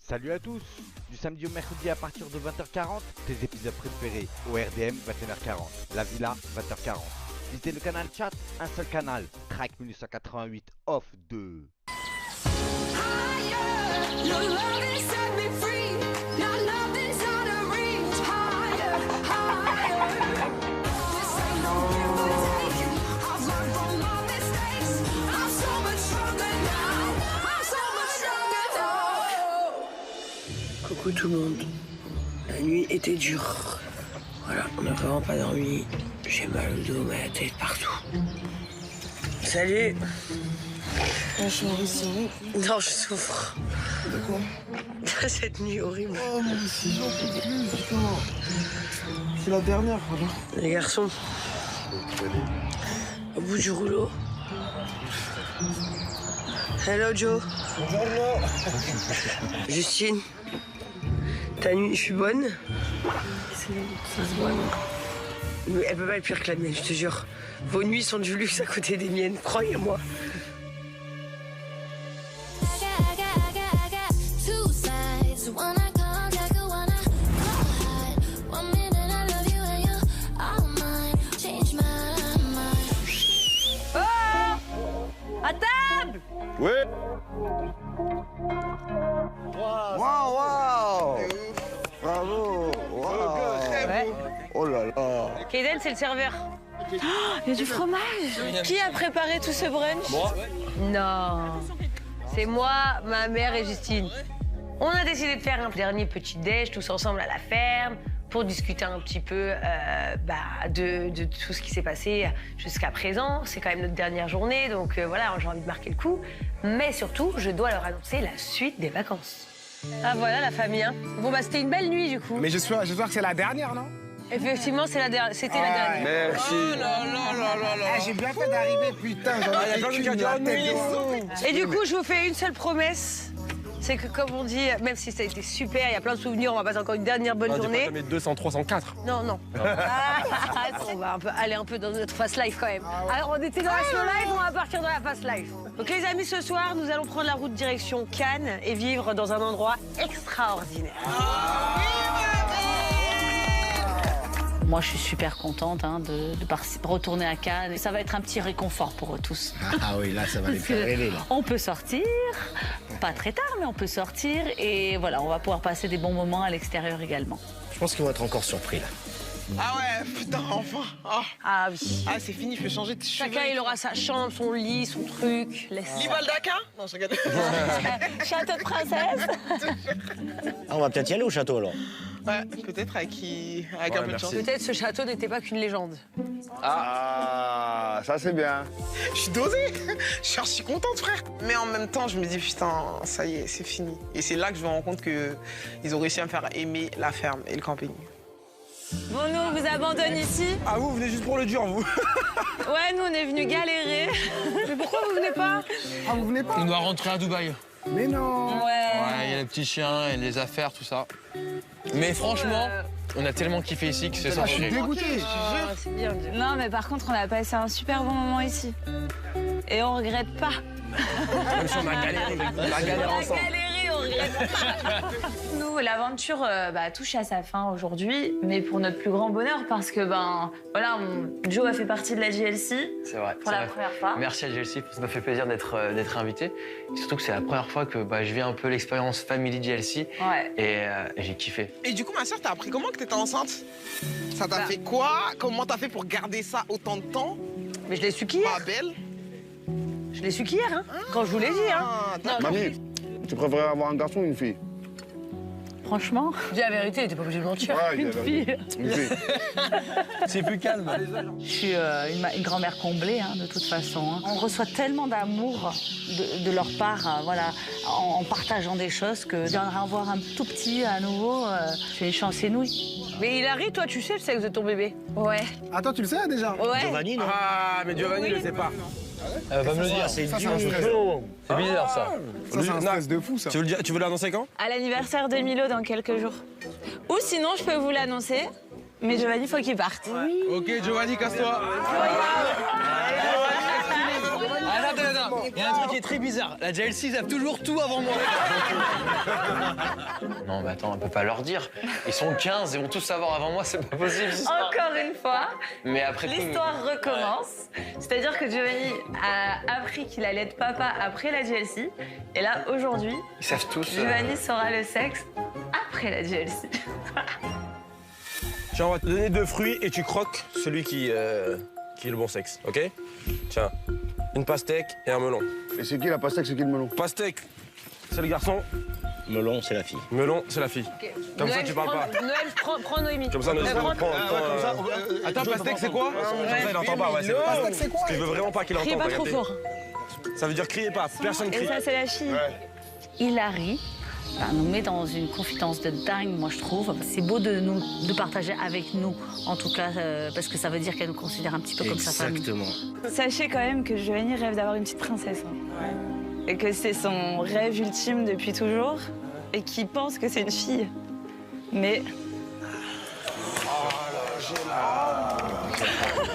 Salut à tous. Du samedi au mercredi à partir de 20h40, tes épisodes préférés au RDM 21h40, La Villa 20h40. Visitez le canal chat, un seul canal, Track 1988 off 2. Coucou tout le monde. La nuit était dure. Voilà, on n'a vraiment pas dormi. J'ai mal au dos, mal à la tête, partout. Salut. Bonjour, ici. Non, je souffre. De quoi? Cette nuit horrible. Oh, moi aussi, j'en peux plus, putain. C'est la dernière, voilà. Les garçons. Au bout du rouleau. Hello, Joe. Bonjour. Justine. Ta nuit, je suis bonne. Ça se voit, non? Mais elle peut pas être pire que la mienne, je te jure. Vos nuits sont du luxe à côté des miennes, croyez-moi. À table! Ouais. Waouh. Bravo. Waouh. Ouais. Oh là là. Kaden, c'est le serveur. Il y a du fromage. Qui a préparé tout ce brunch? Moi. Non. C'est moi, ma mère et Justine. On a décidé de faire un dernier petit déj tous ensemble à la ferme pour discuter un petit peu de tout ce qui s'est passé jusqu'à présent. C'est quand même notre dernière journée, donc voilà, j'ai envie de marquer le coup. Mais surtout, je dois leur annoncer la suite des vacances. Ah voilà la famille, hein. Bon bah c'était une belle nuit du coup. Mais j'espère que c'est la dernière, non? Effectivement, c'était la dernière. Merci. J'ai bien fait d'arriver, putain. J'en ai plein de qu'une, la tête de- Et du coup, je vous fais une seule promesse. C'est que, comme on dit, même si ça a été super, il y a plein de souvenirs, on va passer encore une dernière bonne journée. Tu 200, 304. Non, non. On va aller un peu dans notre fast life quand même. Alors, on était dans la slow life, on va partir dans la fast life. Donc, les amis, ce soir, nous allons prendre la route direction Cannes et vivre dans un endroit extraordinaire. Moi, je suis super contente de retourner à Cannes. Ça va être un petit réconfort pour eux tous. Ah oui, là, ça va les faire rêver, là. On peut sortir, pas très tard, mais on peut sortir. Et voilà, on va pouvoir passer des bons moments à l'extérieur également. Je pense qu'ils vont être encore surpris, là. Ah ouais, putain, enfin. Oh. Ah oui. Ah, c'est fini, je peux changer de cheveux. Chacun, il aura sa chambre, son lit, son truc. L'Ival Daka? Non, je regarde. Château de princesse. Ah, on va peut-être y aller au château, alors. Ouais, peut-être avec un peu de chance. Peut-être ce château n'était pas qu'une légende. Ah, ça c'est bien. Je suis dosé. Je suis archi contente, frère. Mais en même temps, je me dis, putain, ça y est, c'est fini. Et c'est là que je me rends compte qu'ils ont réussi à me faire aimer la ferme et le camping. Bon, nous, on vous abandonne ici. Ah, vous venez juste pour le dur, vous. Ouais, nous, on est venus galérer. Mais pourquoi vous venez pas? Ah, vous venez pas? On doit rentrer à Dubaï. Mais non. Ouais, il y a les petits chiens et les affaires, tout ça. Mais franchement, on a tellement kiffé ici que c'est sans Je suis changer. dégoûté. Ah, c'est bien. Non, mais par contre, on a passé un super bon moment ici. Et on regrette pas. Même si on a galéré, on a galéré ensemble. On regrette pas. Nous, l'aventure touche à sa fin aujourd'hui, mais pour notre plus grand bonheur, parce que, Joe a fait partie de la JLC. C'est vrai. Pour la première fois. Merci à JLC, ça m'a fait plaisir d'être invité. Et surtout que c'est la première fois que je vis un peu l'expérience Family JLC. Ouais. Et j'ai kiffé. Et du coup, ma soeur, t'as appris comment que t'étais enceinte? Ça t'a fait quoi? Comment t'as fait pour garder ça autant de temps? Mais je l'ai su qu'hier. Ma belle. Je l'ai su qu'hier, hein. Quand je vous l'ai dit, hein. Ah, d'accord. Mamie, tu préférais avoir un garçon ou une fille? Franchement, Dis la vérité, t'es pas obligé de mentir. Une fille. Une fille. C'est plus calme. Je suis une grand-mère comblée, hein, de toute façon. Hein. On reçoit tellement d'amour de leur part, en partageant des choses, que d'en avoir un tout petit à nouveau, c'est une chance inouïe. Mais Hilary, toi, tu sais le sexe de ton bébé? Ouais. Attends, tu le sais déjà? Ouais. Giovanni, non? Ah, mais Giovanni ne le sait pas. Va me le dire. C'est C'est bizarre, ça. Ça, c'est un stress de fou, ça. Tu veux l'annoncer quand? À l'anniversaire de Milo dans quelques jours. Ou sinon, je peux vous l'annoncer, mais Giovanni, faut qu'il parte. Ok, Giovanni, casse-toi. Il y a un truc qui est très bizarre. La JLC, ils savent toujours tout avant moi. Non, mais attends, on peut pas leur dire. Ils sont 15 et vont tous savoir avant moi, c'est pas possible. Encore une fois, mais après l'histoire recommence. C'est-à-dire que Giovanni a appris qu'il allait être papa après la JLC. Et là, aujourd'hui, ils savent tous. Giovanni saura le sexe après la JLC. Tiens, on va te donner 2 fruits et tu croques celui qui est le bon sexe, ok? Tiens, une pastèque et un melon. Et c'est qui la pastèque, c'est qui le melon? Pastèque, c'est le garçon. Melon, c'est la fille. Melon, c'est la fille. Okay. Comme Noël, ça, tu parles pas. Noël, prends Noémie. Comme ça, Noël, prends. Attends, pastèque, c'est quoi? Comme ça, il entend pas, ouais, c'est Pastèque, c'est quoi? parce que je veux vraiment pas qu'il entende. Criez pas trop fort. Ça veut dire criez pas, personne crie. Et ça, c'est la fille. Hilary nous met dans une confidence de dingue, moi je trouve. C'est beau de partager avec nous, en tout cas, parce que ça veut dire qu'elle nous considère un petit peu comme sa famille. Exactement. Sachez quand même que Giovanni rêve d'avoir une petite princesse. Et que c'est son rêve ultime depuis toujours. Et qu'il pense que c'est une fille. Mais...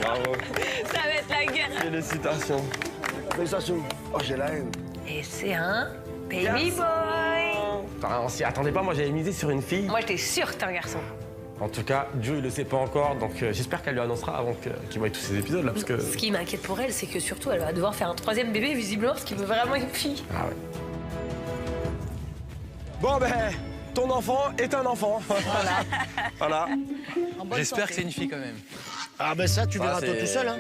Bravo. Ça va être la guerre. Félicitations. Félicitations. Oh, j'ai la haine. Et c'est un baby boy. Enfin, on s'y attendait pas, moi j'avais misé sur une fille. Moi, j'étais sûre que t'es un garçon. En tout cas, Joe, il le sait pas encore, donc j'espère qu'elle lui annoncera avant qu'il voie tous ces épisodes là, parce que... Ce qui m'inquiète pour elle, c'est que surtout, elle va devoir faire un 3e bébé, visiblement, parce qu'il veut vraiment une fille. Ah ouais. Bon ben, ton enfant est un enfant. Voilà. J'espère que c'est une fille quand même. Ah ben ça, tu verras toi tout seul. Hein.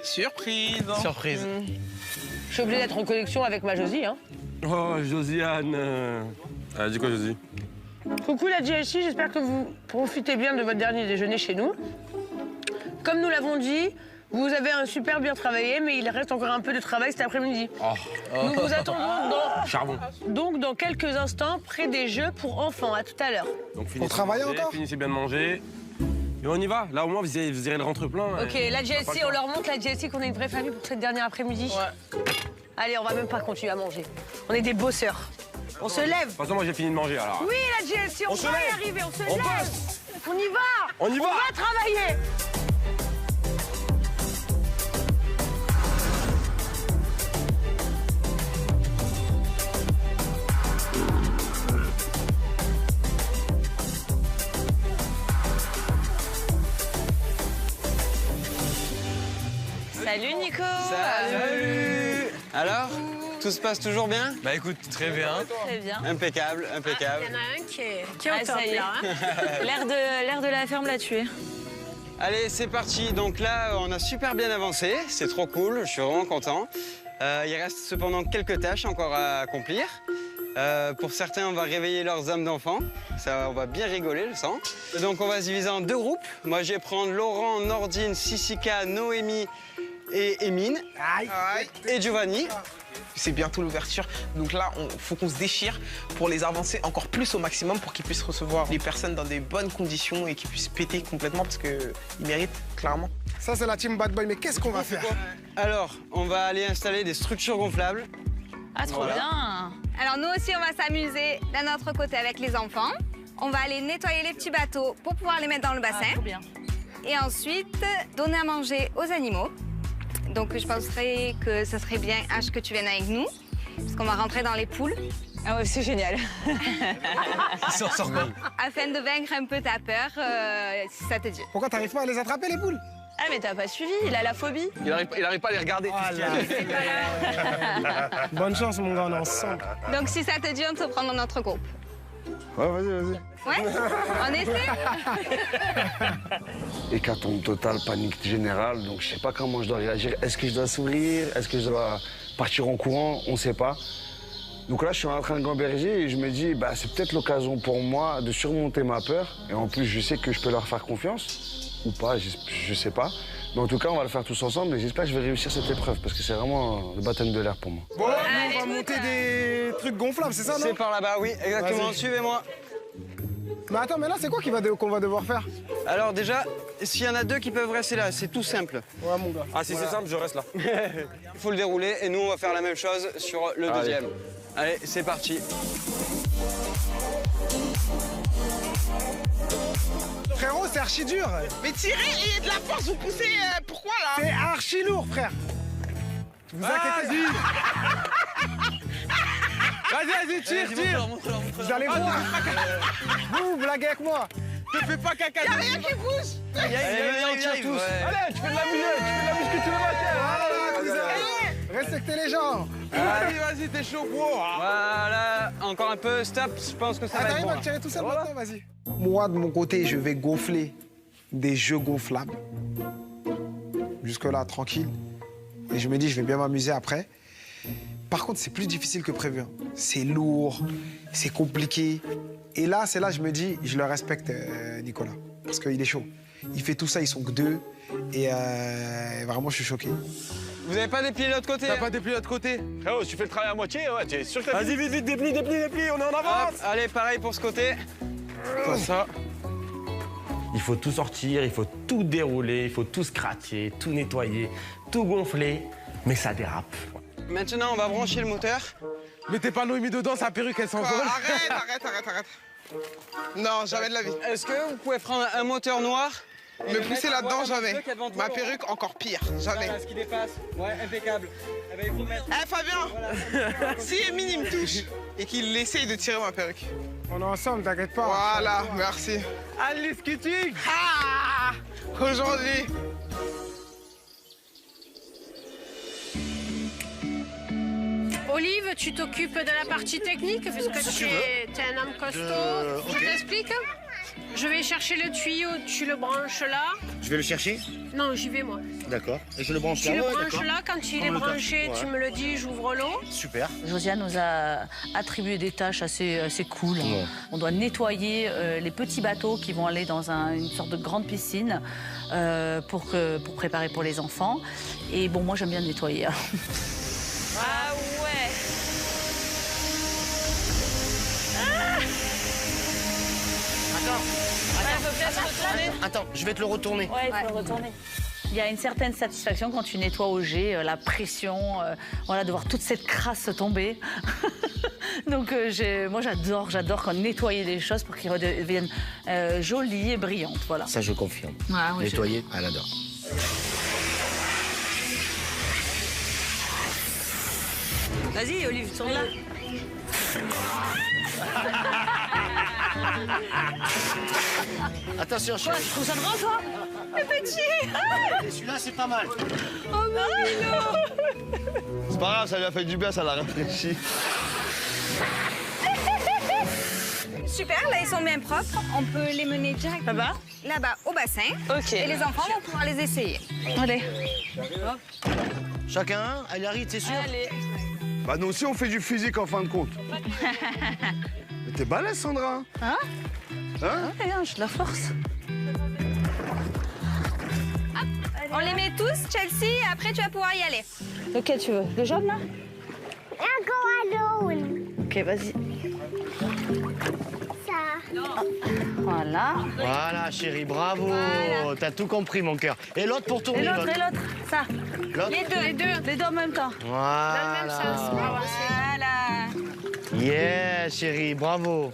Surprise. Surprise. Je suis obligée d'être en connexion avec ma Josie, hein. Oh, Josiane. Elle a dit quoi, Josie? Coucou la JLC, j'espère que vous profitez bien de votre dernier déjeuner chez nous. Comme nous l'avons dit, vous avez un super bien travaillé, mais il reste encore un peu de travail cet après-midi. Nous vous attendons dans quelques instants près des jeux pour enfants. À tout à l'heure. Donc On travaille encore? Finissez bien de manger. Et on y va. Là, au moins, vous irez le ventre plein. Ok, la JLC, on leur montre la JLC qu'on est une vraie famille pour cette dernière après-midi. Ouais. Allez, on va même pas continuer à manger. On est des bosseurs. On se lève. De toute façon, moi, j'ai fini de manger, alors. Oui, la JLC, on va y arriver, on se lève. On y va. On y va. On va travailler. Salut Nico. Salut. Alors, tout se passe toujours bien? Bah écoute, très bien. Très bien. Impeccable, impeccable. Il y en a un qui est au Ça top, y est. là. Hein. L'air de la ferme l'a tué. Allez, c'est parti. Donc là, on a super bien avancé. C'est trop cool, je suis vraiment content. Il reste cependant quelques tâches encore à accomplir. Pour certains, on va réveiller leurs âmes d'enfants. Ça, on va bien rigoler, je sens. Donc on va se diviser en 2 groupes. Moi, je vais prendre Laurent, Nordine, Sissika, Noémie et Emine. Et Giovanni. C'est bientôt l'ouverture, donc là, faut qu'on se déchire pour les avancer encore plus au maximum pour qu'ils puissent recevoir les personnes dans des bonnes conditions et qu'ils puissent péter complètement parce qu'ils méritent, clairement. Ça, c'est la team Bad Boy, mais qu'est-ce qu'on va faire? Alors, on va aller installer des structures gonflables. Ah, trop bien. Alors nous aussi, on va s'amuser d'un autre côté avec les enfants. On va aller nettoyer les petits bateaux pour pouvoir les mettre dans le bassin. Trop bien. Et ensuite, donner à manger aux animaux. Donc je penserais que ça serait bien, H, que tu viennes avec nous, parce qu'on va rentrer dans les poules. Ah ouais, c'est génial. Il s'en sort bien. Afin de vaincre un peu ta peur, si ça te dit. Pourquoi t'arrives pas à les attraper, les poules? Ah mais t'as pas suivi, il a la phobie. Il arrive pas à les regarder. Bonne chance, mon gars, on est ensemble. Donc si ça te dit, on te prend dans notre groupe. Ouais, vas-y. Ouais? On essaie? Hécatombe totale, panique générale, donc je sais pas comment je dois réagir. Est-ce que je dois sourire? Est-ce que je dois partir en courant? On sait pas. Donc là, je suis en train de gamberger et je me dis, bah, c'est peut-être l'occasion pour moi de surmonter ma peur. Et en plus, je sais que je peux leur faire confiance. Ou pas, je sais pas. Mais en tout cas, on va le faire tous ensemble et j'espère que je vais réussir cette épreuve parce que c'est vraiment le baptême de l'air pour moi. Bon, on va monter des trucs gonflables, c'est ça, non? C'est par là-bas, oui, exactement. Suivez-moi. Mais attends, mais là, c'est quoi qu'on va devoir faire? Alors déjà, s'il y en a 2 qui peuvent rester là, c'est tout simple. Ouais, mon gars. Ah, si c'est simple, je reste là. Il faut le dérouler et nous, on va faire la même chose sur le deuxième. Allez, c'est parti. Frérot, c'est archi dur. Mais tirez, ayez de la force, vous poussez, pourquoi là? C'est archi lourd, frère. Vous inquiétez. Vas-y, tire. Vous allez voir. Vous blaguez avec moi. Ne fais pas caca. Y'a rien qui bouge. Allez, on tire tous. Allez, tu fais de la muscu tout le matin. Respectez les gens. Vas-y, t'es chaud, gros. Voilà, encore un peu, stop, je pense que ça va être bon. T'arrives à tirer tout seul maintenant, vas-y. Moi, de mon côté, je vais gonfler des jeux gonflables. Jusque-là, tranquille. Et je me dis, je vais bien m'amuser après. Par contre, c'est plus difficile que prévu. C'est lourd, c'est compliqué. Et là, c'est là que je me dis, je le respecte, Nicolas. Parce qu'il est chaud. Il fait tout ça, ils sont que 2. Et vraiment, je suis choqué. Vous avez pas déplié de l'autre côté? T'as pas déplié de l'autre côté? Frérot, tu fais le travail à moitié, ouais, t'es sûr que t'as... Vas-y, vite, déplie, on est en avance. Hop, allez, pareil pour ce côté. Ça. Il faut tout sortir, il faut tout dérouler, il faut tout scratcher, tout nettoyer, tout gonfler, mais ça dérape. Maintenant, on va brancher le moteur. Mettez pas Noémie dedans, sa perruque, elle s'envole. Arrête. Non, jamais de la vie. Est-ce que vous pouvez prendre un moteur noir? Me pousser là-dedans, jamais. Ma perruque, encore pire, jamais. Voilà, ce qui dépasse. Ouais, impeccable. Eh ben, il faut mettre... Eh, Fabien, si Emile me touche et qu'il essaye de tirer ma perruque. On est ensemble, t'inquiète pas. Voilà, merci. Allez, skating. Ah, aujourd'hui. Olive, tu t'occupes de la partie technique puisque tu es un homme costaud. Je t'explique. Je vais chercher le tuyau, tu le branches là. Je vais le chercher? Non, j'y vais moi. D'accord. Et je le branche Tu là? le Ouais, branches d'accord. là, quand il est branché, tu me le dis, j'ouvre l'eau. Super. Josiane nous a attribué des tâches assez cool. Ouais. On doit nettoyer les petits bateaux qui vont aller dans une sorte de grande piscine pour préparer pour les enfants. Et bon, moi j'aime bien nettoyer. Ah ouais. Attends, je vais te le retourner. Ouais, il faut le retourner. Il y a une certaine satisfaction quand tu nettoies au jet, la pression, voilà, de voir toute cette crasse tomber. Donc moi j'adore quand nettoyer les choses pour qu'ils redeviennent jolies et brillantes, voilà. Ça, je confirme. Ah, oui, Nettoyer, elle adore. Vas-y, Olive, tourne là. Attention, Quoi, chérie. tu trouves ça drôle, toi? Le petit. Et celui-là, c'est pas mal. Oh non. C'est pas grave, ça lui a fait du bien, ça l'a rafraîchi. Super, là ils sont bien propres. On peut les mener directement là-bas au bassin. Ok. Et les enfants vont pouvoir les essayer. Allez. Chacun un, elle arrive, c'est sûr. Allez. Bah nous aussi, on fait du physique en fin de compte. Mais t'es balèze, Sandra. Hein? Hein? Ouais, j'ai de la force. On les met tous, Chelsea, et après tu vas pouvoir y aller. Lequel tu veux? Le jaune là? Encore alone. Ok, vas-y. Ça. Voilà. Voilà, chérie, bravo. Voilà. T'as tout compris, mon cœur. Et l'autre pour tourner. Et l'autre, ça. L'autre. Les deux en même temps. Voilà. Dans le même sens. Voilà. Yeah, chérie, bravo.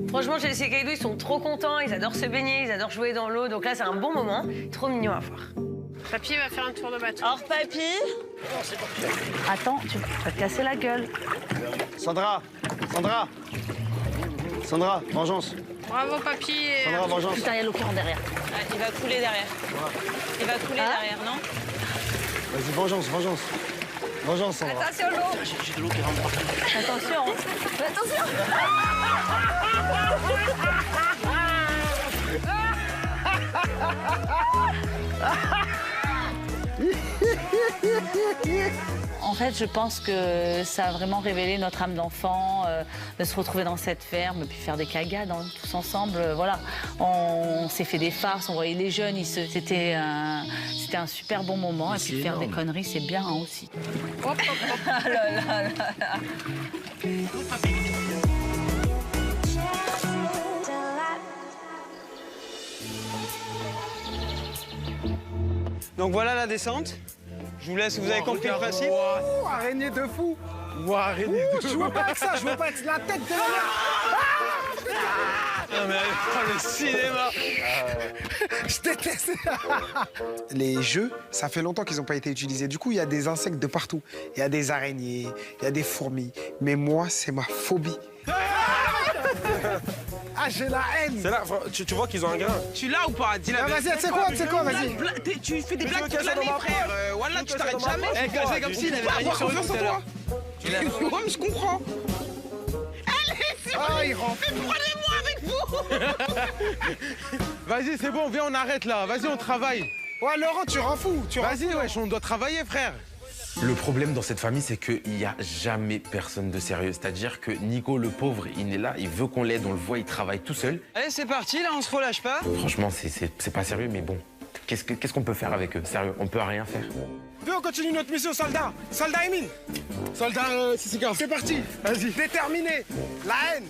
Franchement, Chelsea et Kaido, ils sont trop contents, ils adorent se baigner, ils adorent jouer dans l'eau, donc là, c'est un bon moment. Trop mignon à voir. Papy va faire un tour de bateau. Or, papy. Attends, tu vas te casser la gueule. Sandra, vengeance. Bravo, papy. Sandra, vengeance. Putain, il y a l'eau qui rentre derrière. Ah, il va couler derrière. Il va couler derrière, non? Vas-y, vengeance. Vengeance, Sandra. Attention l'eau. J'ai de l'eau qui rentre partout. Attention. Attention. En fait, je pense que ça a vraiment révélé notre âme d'enfant, de se retrouver dans cette ferme, puis faire des cagades tous ensemble. Voilà, on s'est fait des farces, on voyait les jeunes, c'était un super bon moment. Et puis faire des conneries, c'est bien aussi. Hop, hop, hop. Ah là là là là. Donc voilà la descente. Je vous laisse, vous avez compris le principe. Ouh, araignée de fou. Ouah, araignée de Je veux pas avec ça, je veux pas avec la tête de la mer. Non mais le cinéma. Je déteste. Les jeux, ça fait longtemps qu'ils n'ont pas été utilisés. Du coup, il y a des insectes de partout. Il y a des araignées, il y a des fourmis. Mais moi, c'est ma phobie. Ah, j'ai la haine. C'est là, tu vois qu'ils ont un grain. Tu l'as ou pas? Dis-la. Ah, vas-y, tu sais quoi, vas-y. Tu fais des blagues toute l'année, frère. Wallah, tu t'arrêtes jamais. C'est comme s'il avait rien sur lui tout à l'heure. Ouais, mais je comprends. Allez, c'est bon. Il rentre. Mais prenez-moi avec vous. Vas-y, c'est bon, viens, on arrête là. Vas-y, on travaille. Ouais, Laurent, tu rends fou. Vas-y, wesh, on doit travailler, frère. Le problème dans cette famille, c'est qu'il n'y a jamais personne de sérieux. C'est-à-dire que Nico, le pauvre, il est là, il veut qu'on l'aide, on le voit, il travaille tout seul. Allez, c'est parti, là, on se relâche pas. Franchement, c'est pas sérieux, mais bon. Qu'est-ce qu'on peut faire avec eux? Sérieux, on peut rien faire. Viens, on continue notre mission, soldat. Soldat Emile. Soldat Sissika. C'est parti. Vas-y. Déterminé. La haine.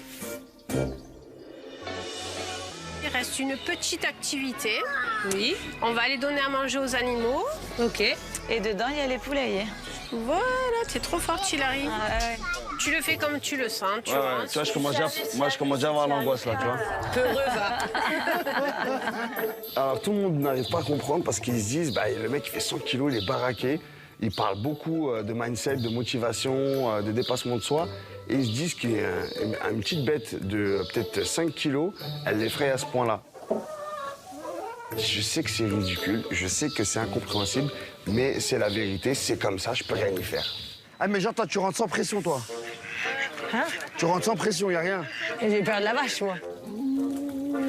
Il reste une petite activité. Oui. On va aller donner à manger aux animaux. Ok. Et dedans, il y a les poulaillers. Voilà, t'es trop forte, Hilary. Ah, ouais. Tu le fais comme tu le sens, tu vois. Tu vois, je commence déjà à avoir l'angoisse, là, tu vois. Peureux, va. Alors, tout le monde n'arrive pas à comprendre parce qu'ils se disent, bah, le mec, il fait 100 kilos, il est baraqué. Il parle beaucoup de mindset, de motivation, de dépassement de soi. Et ils se disent qu'une petite bête de peut-être 5 kilos, elle l'effraie à ce point-là. Je sais que c'est ridicule, je sais que c'est incompréhensible, mais c'est la vérité, c'est comme ça, je peux rien y faire. Ah, mais genre, toi, tu rentres sans pression, toi. Hein? Tu rentres sans pression, y a rien. J'ai peur de la vache, moi.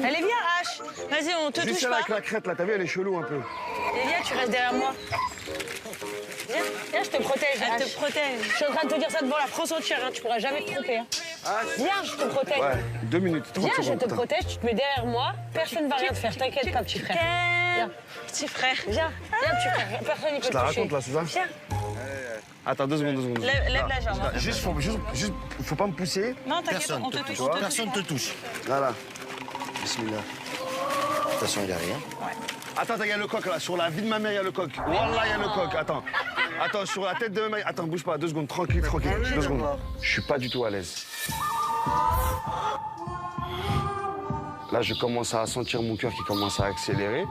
Allez, viens, H. Vas-y, on te Juste touche celle pas. avec la crête, là, t'as vu, elle est chelou un peu. Et viens, tu restes derrière moi. Viens, je te protège. Elle te protège. Je suis en train de te dire ça devant la France entière, hein. Tu pourras jamais te tromper. Hein. Viens, je te protège. Ouais, 2 minutes, 30 Viens, je secondes. te protège, tu te mets derrière moi. Personne ne va rien te faire, t'inquiète pas, petit frère. Viens, petit frère. Viens, petit frère. Personne ne peut Je te la toucher. raconte, là, c'est ça? Viens. Attends, 2 secondes. Lève la jambe. Hein. Juste, faut pas me pousser. Non, t'inquiète, on te touche. Personne te touche. Voilà. Bismillah. Attention, il n'y a rien. Attends, il y a le coq là. Sur la vie de ma mère, il y a le coq. Wallah, il y a le coq. Attends. Attends, sur la tête de ma mère. Attends, bouge pas. 2 secondes. Tranquille. 2 secondes. Je suis pas du tout à l'aise. Là, je commence à sentir mon cœur qui commence à accélérer.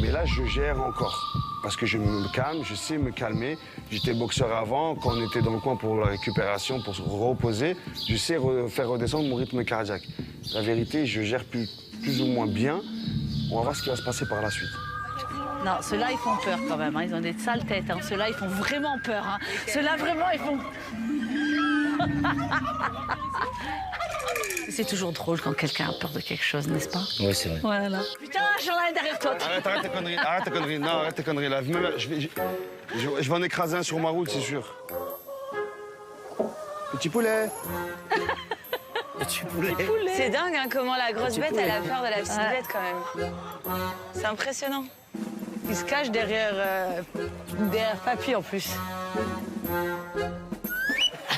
Mais là, je gère encore. Parce que je me calme, je sais me calmer. J'étais boxeur avant, quand on était dans le coin pour la récupération, pour se reposer, je sais faire redescendre mon rythme cardiaque. La vérité, je gère plus ou moins bien. On va voir ce qui va se passer par la suite. Non, ceux-là, ils font peur quand même. Hein. Ils ont des sales têtes. Hein. Ceux-là, ils font vraiment peur. Hein. Ceux-là, vraiment, ils font... C'est toujours drôle quand quelqu'un a peur de quelque chose, n'est-ce pas? Oui, c'est vrai. Voilà. Putain, j'en ai derrière toi. Arrête tes conneries. Non, arrête tes conneries. Là. Je vais en écraser un sur ma route, c'est sûr. Petit poulet. Petit poulet. C'est dingue hein, comment la grosse bête, elle a peur de la petite bête quand même. C'est impressionnant. Il se cache derrière papy en plus.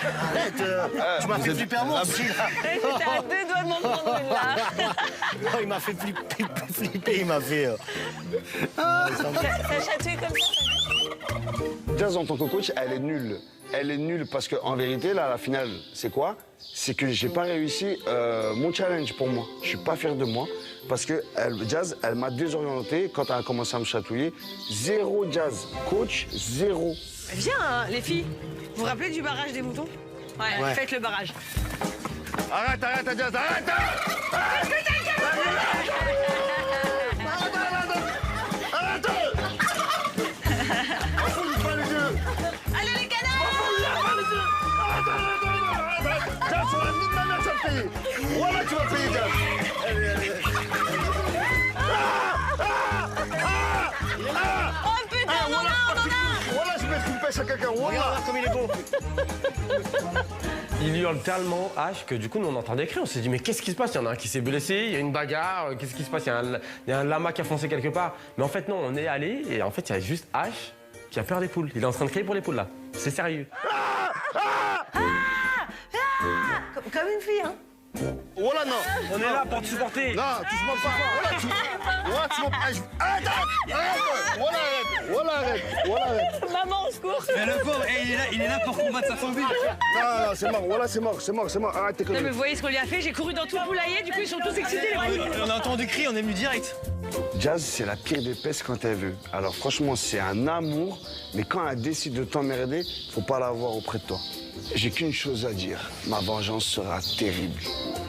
Arrête, tu m'as fait flipper moi aussi, là. J'étais à 2 doigts de m'en prendre une, là. Non, il m'a fait flipper, il m'a fait... Ça chatouille comme ça. Jazz, en tant que coach, elle est nulle. Elle est nulle parce qu'en vérité, là, la finale, c'est quoi? C'est que j'ai pas réussi mon challenge pour moi. Je suis pas fier de moi parce que Jazz, elle m'a désorienté quand elle a commencé à me chatouiller. 0 Jazz. Coach, 0. Viens, hein, les filles. Vous vous rappelez du barrage des moutons? Ouais, faites le barrage. Arrête, Jazz, arrête! Allez les canards! Jazz, sur la vie de ma mère, tu vas payer. Voilà, tu vas payer, Jazz. Oh putain, on en a! Voilà, je vais mettre une pêche à quelqu'un. Voilà, comme il est beau. Il hurle tellement H que du coup, nous, on entend des cris. On s'est dit, mais qu'est-ce qui se passe? Il y en a un qui s'est blessé, il y a une bagarre, qu'est-ce qui se passe? Il y a un lama qui a foncé quelque part. Mais en fait, non, on est allé et en fait, il y a juste H qui a peur des poules. Il est en train de crier pour les poules, là. C'est sérieux. Comme une fille, hein. Voilà, non. On est là pour te supporter. Non, touche-moi pas. Voilà, tu m'as pas. Arrête, arrête. Maman, au secours. Mais le pauvre, il est là pour combattre sa phobie. Non, c'est mort. Voilà, c'est mort. Arrête tes Non, mais conneries. vous voyez ce qu'on lui a fait? J'ai couru dans tout le poulailler, du coup, ils sont tous excités, les poules. On a entendu crier, on est venu direct. Jazz, c'est la pire des pestes quand elle veut. Alors franchement, c'est un amour, mais quand elle décide de t'emmerder, faut pas l'avoir auprès de toi. J'ai qu'une chose à dire, ma vengeance sera terrible.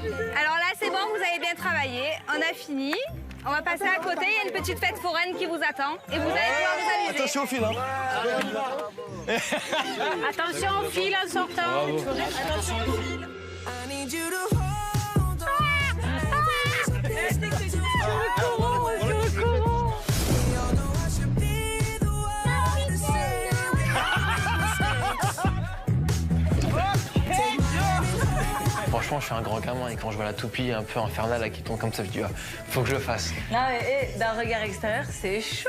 Alors là, c'est bon, vous avez bien travaillé. On a fini. On va passer à côté. Il y a une petite fête foraine qui vous attend. Et vous allez pouvoir vous amuser. Attention au fil, hein. Attention au fil en sortant. Attention au fil. Franchement, je suis un grand gamin et quand je vois la toupie un peu infernale là, qui tombe comme ça, je dis, ah, faut que je le fasse. Non, mais d'un regard extérieur, c'est chaud.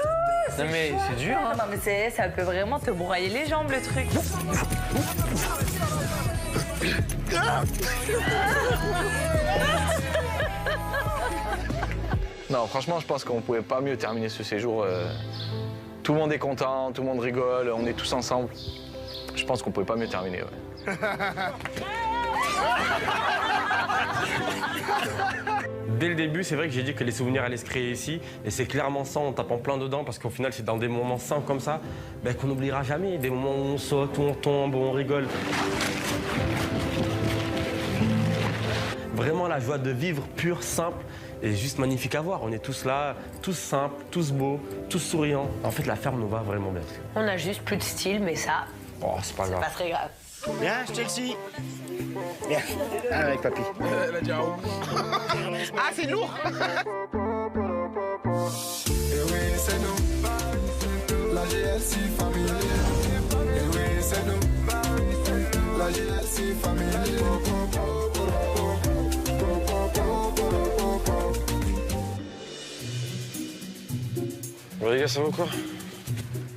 Non, mais c'est dur, hein. Non, mais ça peut vraiment te broyer les jambes, le truc. Non, franchement, je pense qu'on pouvait pas mieux terminer ce séjour. Tout le monde est content, tout le monde rigole, on est tous ensemble. Je pense qu'on pouvait pas mieux terminer, ouais. Dès le début, c'est vrai que j'ai dit que les souvenirs allaient se créer ici. Et c'est clairement ça, en tapant plein dedans, parce qu'au final, c'est dans des moments simples comme ça qu'on n'oubliera jamais. Des moments où on saute, où on tombe, où on rigole. Vraiment la joie de vivre pure, simple et juste magnifique à voir. On est tous là, tous simples, tous beaux, tous souriants. En fait, la ferme nous va vraiment bien. On a juste plus de style, mais ça, Oh, c'est pas c'est grave. pas très grave. Viens, Chelsea. Viens. Avec papy. Ah, c'est lourd. Et oui, c'est nous. La GLC famille. Et oui, c'est nous. La GLC famille. Bon, les gars, ça va quoi?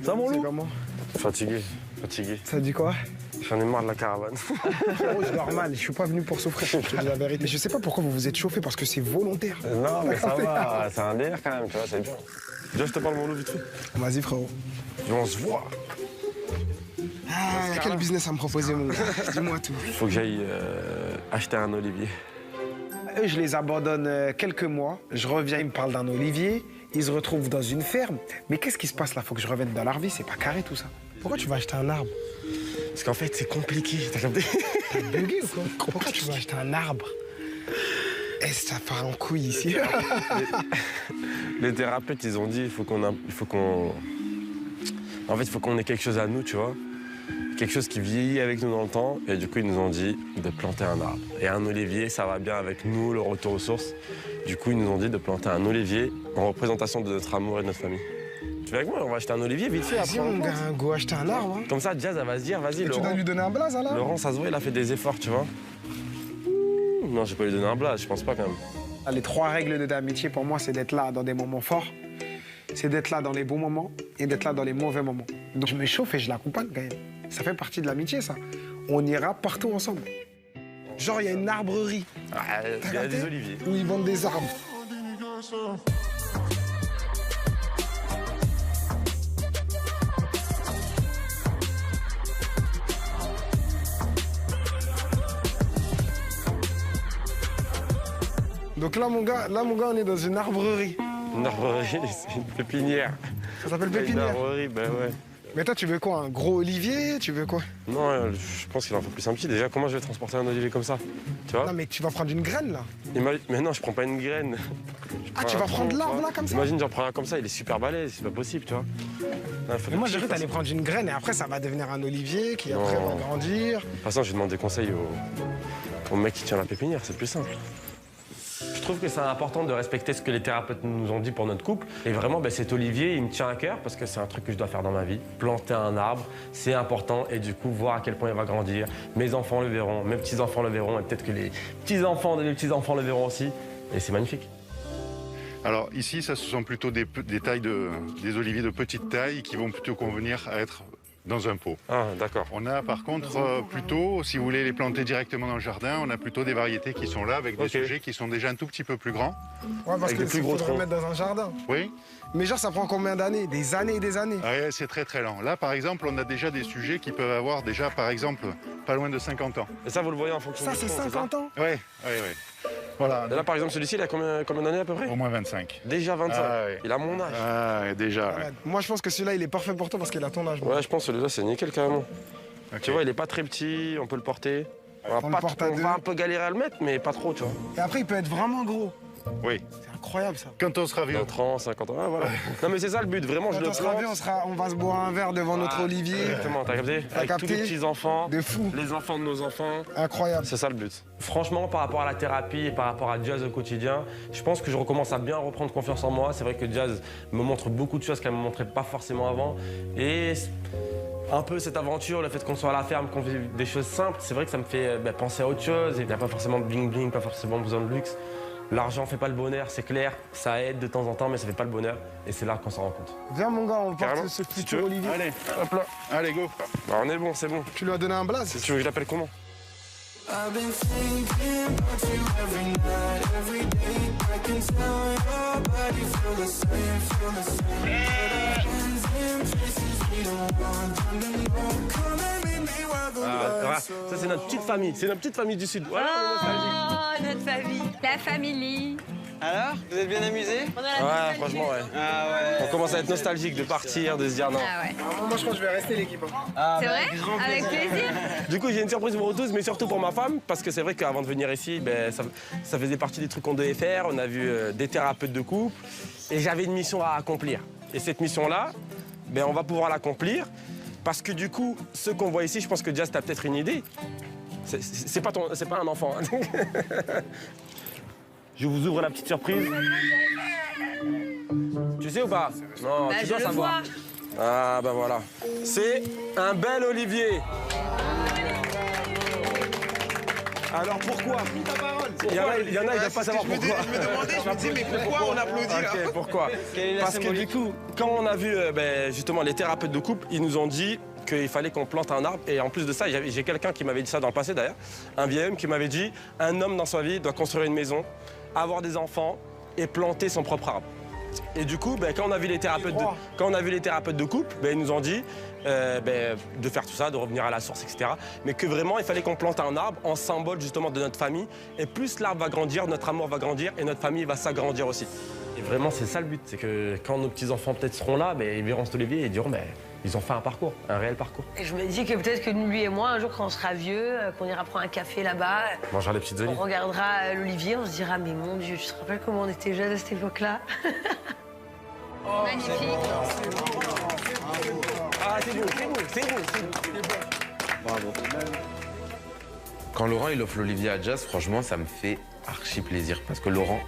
Ça, mon loup? Comment? Fatigué. Ça dit quoi? J'en ai marre de la caravane. Frérot, je dors mal, je suis pas venu pour souffrir, je te dis la vérité. Mais je sais pas pourquoi vous vous êtes chauffé, parce que c'est volontaire. Non, mais ça va, c'est un délire quand même, tu vois, c'est bien. Déjà, je te parle, mon loup, vite fait. Vas-y, frérot. Et on se voit. Ah, quel business à me proposer, mon gars? Dis-moi tout. Faut que j'aille acheter un olivier. Eux, je les abandonne quelques mois. Je reviens, ils me parlent d'un olivier. Ils se retrouvent dans une ferme. Mais qu'est-ce qui se passe là? Faut que je revienne dans leur vie, c'est pas carré tout ça. Pourquoi tu vas acheter un arbre? Parce qu'en fait, c'est compliqué, t'as capté? T'as bugué ou quoi? Pourquoi tu vas acheter un arbre? Eh, ça part en couille ici. Les thérapeutes, ils ont dit il faut qu'on ait quelque chose à nous, tu vois. Quelque chose qui vieillit avec nous dans le temps. Et du coup, ils nous ont dit de planter un arbre. Et un olivier, ça va bien avec nous, le retour aux sources. Du coup, ils nous ont dit de planter un olivier en représentation de notre amour et de notre famille. Tu viens avec moi, on va acheter un olivier vite fait. Vas-y, mon gars, go acheter un arbre. Hein. Comme ça, Jazz, elle va se dire, vas-y, Et tu dois lui donner un blaze, alors? Laurent, ça se voit, il a fait des efforts, tu vois. Non, je vais pas lui donner un blaze, je pense pas quand même. Les 3 règles de l'amitié, pour moi, c'est d'être là dans des moments forts, c'est d'être là dans les bons moments et d'être là dans les mauvais moments. Donc je me chauffe et je l'accompagne quand même. Ça fait partie de l'amitié, ça. On ira partout ensemble. Genre, il y a une arbrerie. Ah, il y a des oliviers. Où ils vendent des arbres. Donc là, mon gars, on est dans une arbrerie. Une arbrerie, c'est une pépinière. Ça s'appelle pépinière? Une arbrerie, ben ouais. Mais toi, tu veux quoi? Un gros olivier? Tu veux quoi? Non, je pense qu'il en faut plus un petit. Déjà, comment je vais transporter un olivier comme ça? Tu vois? Non, mais tu vas prendre une graine, là. Mais non, je prends pas une graine. Ah, tu vas prendre l'arbre, là, comme ça? Imagine, j'en prends un comme ça, il est super balèze, c'est pas possible, tu vois. Mais moi, j'ai cru que t'allais prendre une graine et après, ça va devenir un olivier qui après va grandir. De toute façon, je vais demander conseil au mec qui tient la pépinière, c'est plus simple. Je trouve que c'est important de respecter ce que les thérapeutes nous ont dit pour notre couple. Et vraiment, cet olivier, il me tient à cœur parce que c'est un truc que je dois faire dans ma vie. Planter un arbre, c'est important. Et du coup, voir à quel point il va grandir. Mes enfants le verront, mes petits-enfants le verront. Et peut-être que les petits-enfants de mes petits-enfants le verront aussi. Et c'est magnifique. Alors ici, ce sont plutôt des oliviers de petite taille qui vont plutôt convenir à être dans un pot. Ah, d'accord. On a par contre plutôt, si vous voulez les planter directement dans le jardin, on a plutôt des variétés qui sont là avec des sujets qui sont déjà un tout petit peu plus grands. Ouais, parce avec que des plus il gros faudrait troncs. mettre dans un jardin. Oui. Mais genre, ça prend combien d'années? Des années et des années. Ouais, c'est très très lent. Là, par exemple, on a déjà des sujets qui peuvent avoir déjà, par exemple, pas loin de 50 ans. Et ça, vous le voyez en fonction Ça, du c'est tronc, 50 ans? Oui, oui, oui. Voilà. Et là, par exemple, celui-ci, il a combien d'années à peu près? Au moins 25. Déjà 25. Ah, ouais. Il a mon âge. Ah, ouais, déjà. Ouais. Moi, je pense que celui-là, il est parfait pour toi parce qu'il a ton âge. Ouais, je pense que celui-là, c'est nickel carrément. Tu vois, il est pas très petit, on peut le porter. On va un peu galérer à le mettre, mais pas trop, tu vois. Et après, il peut être vraiment gros. Oui. C'est incroyable, ça. Quand on sera vieux. Dans 30, 50 ans, ah, voilà. Non, mais c'est ça le but, vraiment, je Quand le on sera plante. vieux, on va se boire un verre devant notre olivier. Exactement, t'as capté? T'as Avec tous capté les petits-enfants, de fou. les enfants de nos enfants. Incroyable. C'est ça le but. Franchement, par rapport à la thérapie et par rapport à Jazz au quotidien, je pense que je recommence à bien reprendre confiance en moi. C'est vrai que Jazz me montre beaucoup de choses qu'elle ne me montrait pas forcément avant. Et un peu cette aventure, le fait qu'on soit à la ferme, qu'on vive des choses simples, c'est vrai que ça me fait penser à autre chose. Il n'y a pas forcément de bling-bling, pas forcément besoin de luxe. L'argent fait pas le bonheur, c'est clair. Ça aide de temps en temps, mais ça fait pas le bonheur. Et c'est là qu'on s'en rend compte. Viens, mon gars, on Carrément. porte ce Si tu futur veux. olivier. Allez, hop là. Allez, go. Bah, on est bon, c'est bon. Tu lui as donné un blaze? Si tu veux que je l'appelle comment? I've been thinking about you every night, every day. I can tell your body feel the same, feel the same. Hands in places we don't want them to know. Come and meet me where the Voilà. Ça, c'est notre petite famille. C'est notre petite famille du Sud. Voilà, on est nostalgique. Oh, notre famille. La famille. Alors, vous êtes bien amusés? Ouais, franchement, ouais. Ah ouais. On commence à être nostalgique de partir, de se dire non. Ah ouais. Moi, je pense que je vais rester l'équipe. Ah, C'est bah, vrai? Avec plaisir. Du coup, j'ai une surprise pour vous tous, mais surtout pour ma femme, parce que c'est vrai qu'avant de venir ici, ça faisait partie des trucs qu'on devait faire. On a vu des thérapeutes de couple, et j'avais une mission à accomplir. Et cette mission-là, on va pouvoir l'accomplir, parce que du coup, ceux qu'on voit ici, je pense que Jazz, t'as peut-être une idée. C'est pas un enfant. Hein. Je vous ouvre la petite surprise. Tu sais ou pas? Non, tu dois savoir. Ah bah voilà. C'est un bel olivier. Alors pourquoi? Il y en a, ils ne doivent pas savoir pourquoi. Je me demandais, je me dis, mais pourquoi on applaudit là? Ok, pourquoi? Parce que du coup, quand on a vu justement les thérapeutes de couple, ils nous ont dit qu'il fallait qu'on plante un arbre. Et en plus de ça, j'ai quelqu'un qui m'avait dit ça dans le passé d'ailleurs, un vieil homme qui m'avait dit un homme dans sa vie doit construire une maison, avoir des enfants et planter son propre arbre. Et du coup, quand on a vu les thérapeutes de couple, ils nous ont dit de faire tout ça, de revenir à la source, etc. Mais que vraiment, il fallait qu'on plante un arbre en symbole justement de notre famille. Et plus l'arbre va grandir, notre amour va grandir et notre famille va s'agrandir aussi. Et vraiment, c'est ça le but. C'est que quand nos petits-enfants peut-être seront là, ils verront cet olivier et ils diront ils ont fait un parcours, un réel parcours. Et je me dis que peut-être que lui et moi, un jour, quand on sera vieux, qu'on ira prendre un café là-bas, On mangera les petites on olives. regardera l'olivier, on se dira, mais mon Dieu, tu te rappelles comment on était jeunes à cette époque-là? Magnifique. Ah, c'est beau. Bravo. Quand Laurent il offre l'olivier à Jazz, franchement, ça me fait archi plaisir. Parce que Laurent,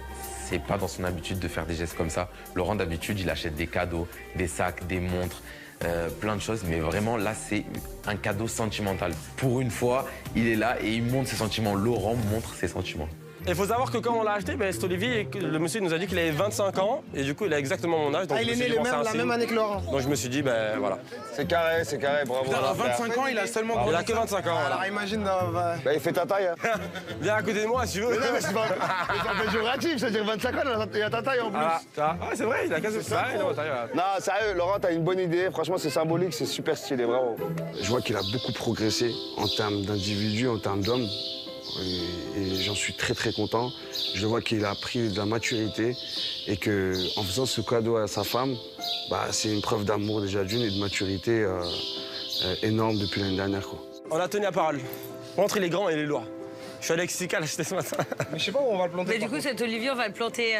c'est pas dans son habitude de faire des gestes comme ça. Laurent, d'habitude, il achète des cadeaux, des sacs, des montres, plein de choses. Mais vraiment, là, c'est un cadeau sentimental. Pour une fois, il est là et il montre ses sentiments. Laurent montre ses sentiments. Il faut savoir que quand on l'a acheté, cet olivier, le monsieur nous a dit qu'il avait 25 ans et du coup il a exactement mon âge. Donc Ah, il est né la même année que Laurent. Donc je me suis dit, voilà. C'est carré, bravo. Putain, à 25 ans, il a seulement Il a que 25 ans. Alors imagine. Il fait ta taille. Hein. Viens à côté de moi si tu veux. Mais non, mais c'est pas péjoratif, c'est-à-dire 25 ans, il a ta taille en plus. Ah, c'est vrai, il a qu'à se faire. Non, sérieux, Laurent, t'as une bonne idée. Franchement, c'est symbolique, c'est super stylé, bravo. Je vois qu'il a beaucoup progressé en termes d'individu, en termes d'homme. Et j'en suis très très content. Je vois qu'il a pris de la maturité et qu'en faisant ce cadeau à sa femme, c'est une preuve d'amour déjà d'une et de maturité énorme depuis l'année dernière. Quoi. On a tenu à parole. Montre les grands et les lois. Je suis allé avec Sika l'acheter ce matin. Mais je sais pas où on va le planter. Mais du coup, cet olivier, on va le planter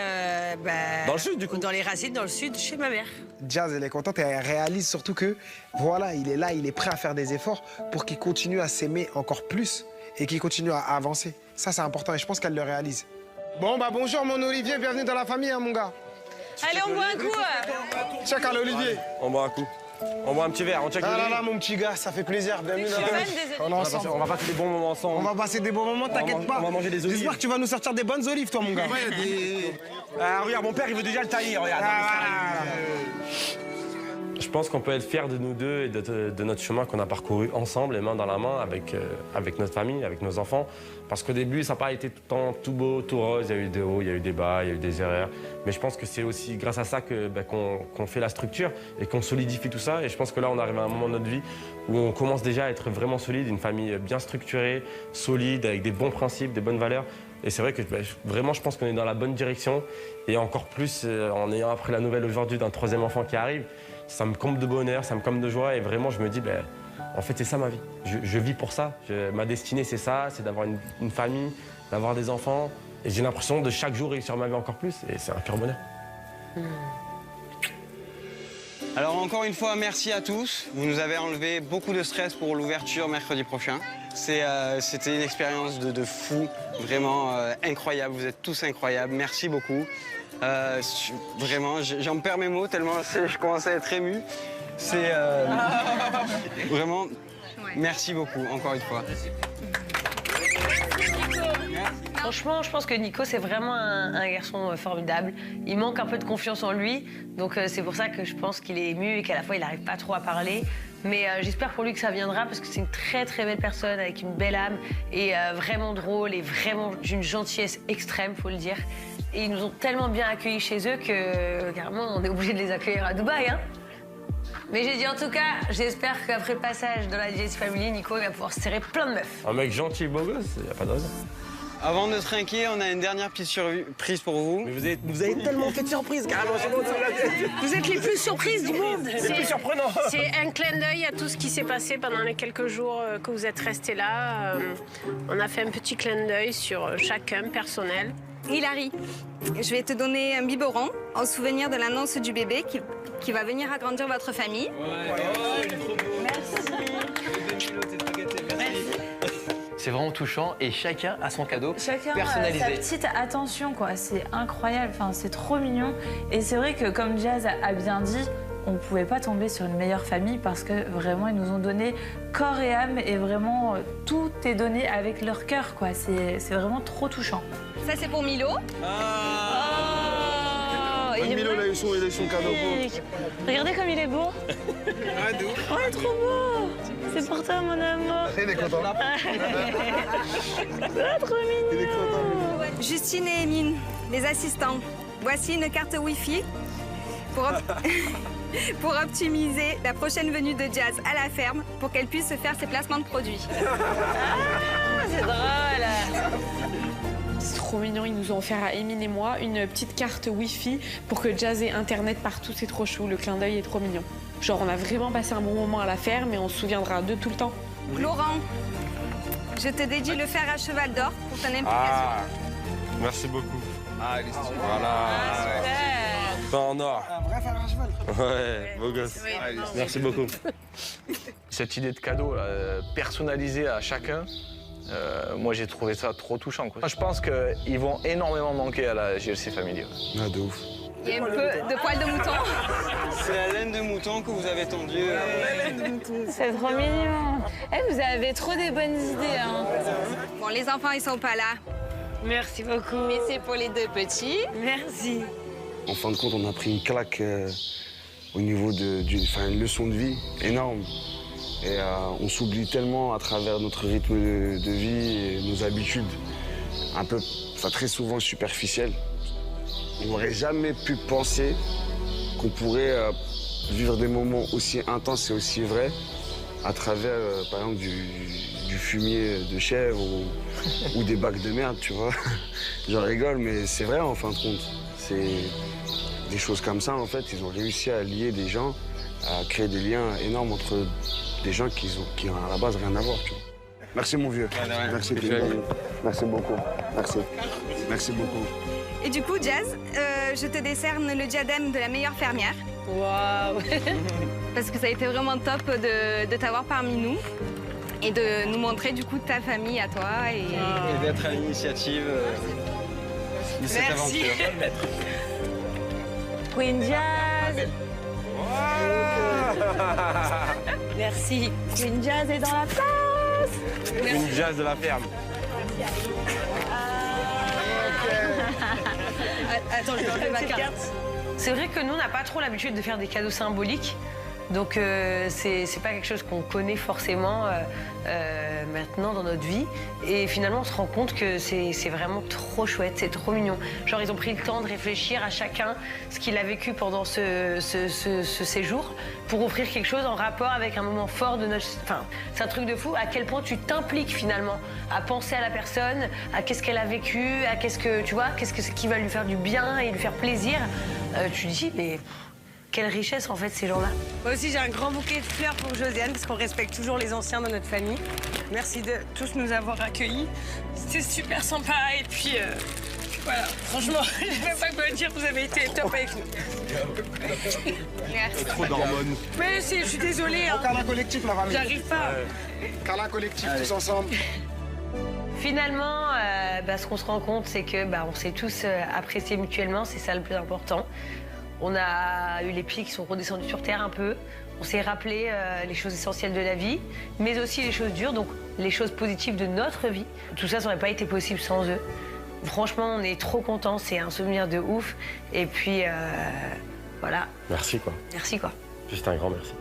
dans le sud, du coup. Dans les racines, dans le sud, chez ma mère. Jazz, elle est contente et elle réalise surtout que, voilà, il est là, il est prêt à faire des efforts pour qu'il continue à s'aimer encore plus et qu'il continue à avancer. Ça, c'est important et je pense qu'elle le réalise. Bon, bonjour mon Olivier, bienvenue dans la famille, mon gars. Allez, on boit un coup. Check à l'Olivier. On boit un coup. On boit un petit verre, on check Ah là, mon petit gars, ça fait plaisir. Bienvenue dans la famille. On va passer des bons moments ensemble. On va passer des bons moments, t'inquiète pas. On va manger des olives. J'espère que tu vas nous sortir des bonnes olives, toi, mon gars. Ah, regarde, mon père, il veut déjà le tailler, regarde. pense qu'on peut être fiers de nous deux et de notre chemin qu'on a parcouru ensemble, les mains dans la main, avec notre famille, avec nos enfants. Parce qu'au début, ça n'a pas été tout le temps tout beau, tout rose. Il y a eu des hauts, il y a eu des bas, il y a eu des erreurs. Mais je pense que c'est aussi grâce à ça qu'on fait la structure et qu'on solidifie tout ça. Et je pense que là, on arrive à un moment de notre vie où on commence déjà à être vraiment solide, une famille bien structurée, solide, avec des bons principes, des bonnes valeurs. Et c'est vrai que vraiment, je pense qu'on est dans la bonne direction. Et encore plus, en ayant appris la nouvelle aujourd'hui d'un 3e enfant qui arrive, ça me comble de bonheur, ça me comble de joie. Et vraiment, je me dis, en fait, c'est ça ma vie. Je vis pour ça. Ma destinée, c'est ça, c'est d'avoir une famille, d'avoir des enfants. Et j'ai l'impression de chaque jour réussir ma vie encore plus. Et c'est un pur bonheur. Alors encore une fois, merci à tous. Vous nous avez enlevé beaucoup de stress pour l'ouverture mercredi prochain. C'était une expérience de fou, vraiment incroyable. Vous êtes tous incroyables. Merci beaucoup. Vraiment, j'en perds mes mots tellement je commence à être ému. C'est vraiment, merci beaucoup, encore une fois. Franchement, je pense que Nico, c'est vraiment un garçon formidable. Il manque un peu de confiance en lui, donc c'est pour ça que je pense qu'il est ému et qu'à la fois, il n'arrive pas trop à parler. Mais j'espère pour lui que ça viendra parce que c'est une très très belle personne avec une belle âme et vraiment drôle et vraiment d'une gentillesse extrême, faut le dire. Et ils nous ont tellement bien accueillis chez eux que carrément, on est obligé de les accueillir à Dubaï, hein. Mais j'ai dit en tout cas, j'espère qu'après le passage dans la JS Family, Nico il va pouvoir se serrer plein de meufs. Un mec gentil, beau gosse, il n'y a pas de raison. Avant de se trinquer, on a une dernière petite surprise pour vous. Mais vous avez tellement fait de surprises, carrément. Vous êtes les plus surprises du monde. C'est plus surprenant. C'est un clin d'œil à tout ce qui s'est passé pendant les quelques jours que vous êtes restés là. On a fait un petit clin d'œil sur chacun, personnel. Hilary, je vais te donner un biberon en souvenir de l'annonce du bébé qui va venir agrandir votre famille. C'est vraiment touchant et chacun a son cadeau Chacun personnalisé. a sa petite attention, quoi. C'est incroyable, enfin, c'est trop mignon. Et c'est vrai que, comme Jazz a bien dit, on ne pouvait pas tomber sur une meilleure famille parce que vraiment, ils nous ont donné corps et âme et vraiment, tout est donné avec leur cœur, quoi. C'est vraiment trop touchant. Ça, c'est pour Milo. Milo, il a eu son cadeau. Regardez comme il est beau. Oh, il est trop beau. C'est pour toi, mon amour. Il est content. Trop mignon. Justine et Emine, les assistants. Voici une carte Wi-Fi pour optimiser la prochaine venue de Jazz à la ferme pour qu'elle puisse faire ses placements de produits. Ah, c'est drôle. C'est trop mignon, ils nous ont offert à Emine et moi une petite carte Wi-Fi pour que Jazz ait Internet partout, c'est trop chou, le clin d'œil est trop mignon. Genre on a vraiment passé un bon moment à la ferme et on se souviendra d'eux tout le temps. Laurent, je te dédie le fer à cheval d'or pour ton implication. Merci beaucoup. Ah, il est stylé. Voilà. Super. Pas en or. Un vrai fer à cheval. Ouais, beau gosse. Merci beaucoup. Cette idée de cadeau personnalisé à chacun, moi j'ai trouvé ça trop touchant, quoi. Je pense qu'ils vont énormément manquer à la JLC Family. Ah, de ouf. Il y a un peu de poils de mouton. C'est la laine de mouton que vous avez tendue. C'est trop mignon. Eh, vous avez trop des bonnes idées, hein. Bon, les enfants, ils sont pas là. Merci beaucoup. Mais c'est pour les deux petits. Merci. En fin de compte, on a pris une claque au niveau une leçon de vie énorme. Et on s'oublie tellement à travers notre rythme de vie et nos habitudes, très souvent superficielles. On n'aurait jamais pu penser qu'on pourrait vivre des moments aussi intenses et aussi vrais à travers, par exemple, du fumier de chèvre ou des bacs de merde, tu vois. J'en rigole, mais c'est vrai en fin de compte. C'est des choses comme ça, en fait. Ils ont réussi à lier des gens, à créer des liens énormes entre des gens qui ont à la base rien à voir, tu vois. Merci mon vieux. Merci, merci beaucoup. Merci. Merci beaucoup. Et du coup, Jazz, je te décerne le diadème de la meilleure fermière. Waouh. Parce que ça a été vraiment top de t'avoir parmi nous et de nous montrer du coup ta famille à toi. Et d'être à l'initiative de cette aventure. Queen Jazz. Merci. Queen Jazz est dans la place. Une Jazz de la ferme. Attends, je vais enlever ma carte. C'est vrai que nous, on n'a pas trop l'habitude de faire des cadeaux symboliques. Donc c'est pas quelque chose qu'on connaît forcément maintenant dans notre vie. Et finalement, on se rend compte que c'est vraiment trop chouette, c'est trop mignon. Genre, ils ont pris le temps de réfléchir à chacun ce qu'il a vécu pendant ce séjour pour offrir quelque chose en rapport avec un moment fort de notre... Enfin, c'est un truc de fou, à quel point tu t'impliques finalement à penser à la personne, à qu'est-ce qu'elle a vécu, à qu'est-ce que, tu vois, qu'est-ce qui va lui faire du bien et lui faire plaisir. Tu te dis, mais... Quelle richesse, en fait, ces gens-là. Moi aussi, j'ai un grand bouquet de fleurs pour Josiane, parce qu'on respecte toujours les anciens dans notre famille. Merci de tous nous avoir accueillis. C'était super sympa, et puis voilà, franchement, je ne sais même pas quoi dire, vous avez été top avec nous. Merci. Trop d'hormones. Mais je suis désolée. Hein. Câlin collectif, la famille. J'arrive pas. Câlin collectif, tous ensemble. Finalement, ce qu'on se rend compte, c'est que on s'est tous appréciés mutuellement, c'est ça le plus important. On a eu les pieds qui sont redescendus sur terre un peu. On s'est rappelé les choses essentielles de la vie, mais aussi les choses dures, donc les choses positives de notre vie. Tout ça, ça n'aurait pas été possible sans eux. Franchement, on est trop contents, c'est un souvenir de ouf. Et puis, voilà. Merci, quoi. Merci, quoi. Juste un grand merci.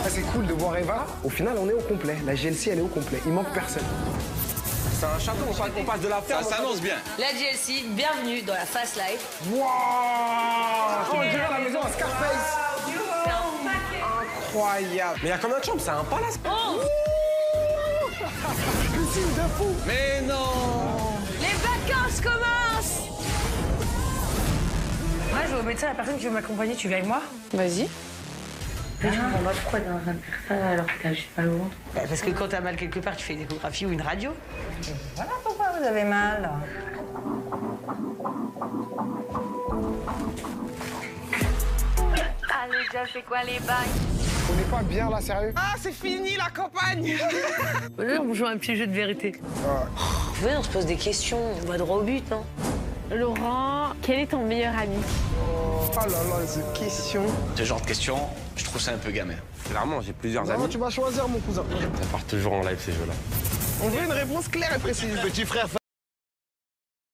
C'est cool de voir Eva. Au final, on est au complet. La GLC, elle est au complet. Il manque personne. C'est un château, on passe de la ferme. Ça s'annonce bien. La GLC, bienvenue dans la Fast Life. Waouh, on dirait la maison à Scarface. C'est un paquet. Incroyable. Mais il y a combien de chambres? C'est un palace. Oh, piscine de fou. Mais non. les vacances commencent. Moi, je vais au médecin, la personne qui veut m'accompagner, tu viens avec moi? Vas-y. Je comprends pas pourquoi t'es en train de faire ça alors que t'as juste mal au ventre. Parce que quand t'as mal quelque part, tu fais une échographie ou une radio. Voilà pourquoi vous avez mal. Allez, déjà, c'est quoi les bagues? On n'est pas bien là, sérieux? Ah, c'est fini la campagne. On joue un petit jeu de vérité. Venez, on se pose des questions, on va droit au but, non? Laurent, quel est ton meilleur ami? Oh là là, cette question. Ce genre de questions, je trouve ça un peu gamin. Clairement, j'ai plusieurs Non, amis. tu vas choisir, mon cousin. Ça part toujours en live, ces jeux-là. On veut une réponse claire et précise. Petit frère.